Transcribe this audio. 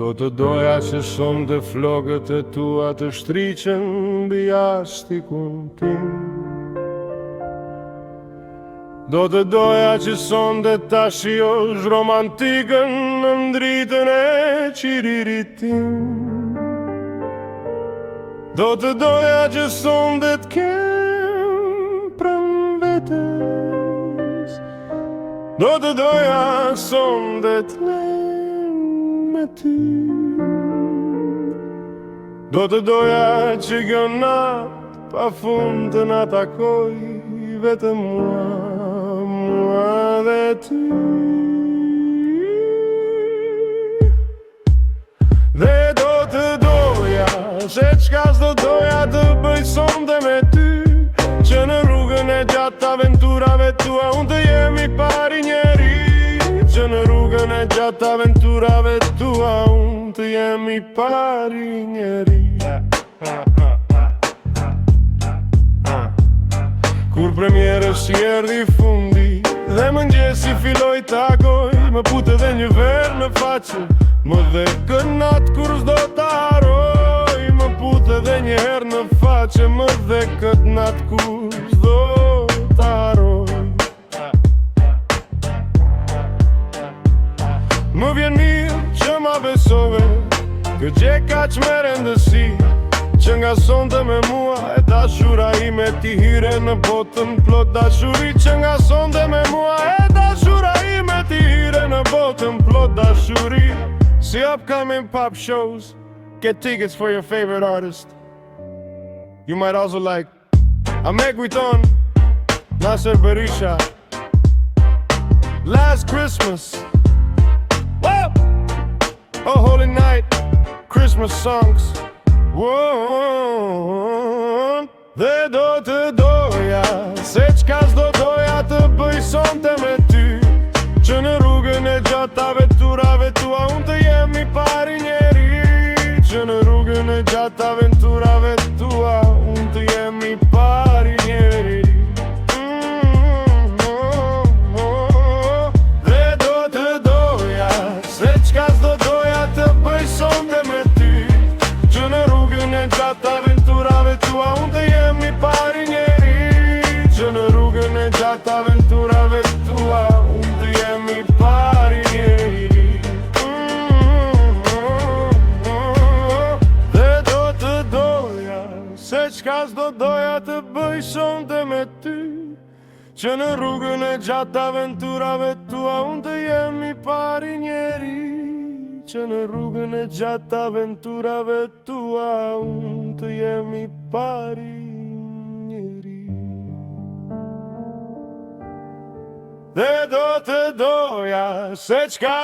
Do të doja që sonte flokët e tua të shtriqen mbi jastikun tim. Do të doja që sonte ta shijosh romantikën në ndritën e qiririt tim. Do të doja që sonte të kem pranë vetes. Do të doja sonte të lem me ty. Do të doja që kjo natë pa fund të na takoj vetëm mua dhe ty. Dhe do të doja se qka s'do doja të bëj sonte me ty, që në rrugën e gjatë aventurave tua unë të jemi pari njeri. Që në rrugën e gjatë aventurave tua unë të jemi pari njeri. Kur premierës erdhi fundi dhe mëngjesi filloi takoj, më pute dhe një verë në faqe, më dhe kënat kur s'do ta haroj. Më pute dhe një herë në faqe, më dhe këtë natë kur s'do ta haroj. Më vjen mirë që ma besove, kjo gje ka që me rëndësi, që nga sonte me mua e dashura ime ti hire në botën plot dashuri. Që nga sonte me mua e dashura ime ti hire në botën plot dashuri. See upcoming pop shows, get tickets for your favorite artist. You might also like Ame Kujton, Nasser Berisha, Last Christmas, whoa! Oh Holy Night, Christmas songs. Dhe do të doja se qka s'do doja të bëj sonte me ty, që në rrugën e gjatë aventurave tua unë të jemi pari njeri. Që në rrugën e gjatë aventurave tua unë të jemi pari njeri. Dhe do të doja se qka s'do doja të bëj sonte me ty, që në rrugën e gjatë aventurave tua unë të jemi pari njeri. Që në rrugën e gjatë aventurave tua unë të jemi pari njeri. Dhe do të doja se qka s'do doja të bëj sonte me ty, që në rrugën e gjatë aventurave tua unë të jemi pari njeri. Që në rrugën e gjatë aventurave tua unë të jemi pari njeri. Dhe do të doja se qka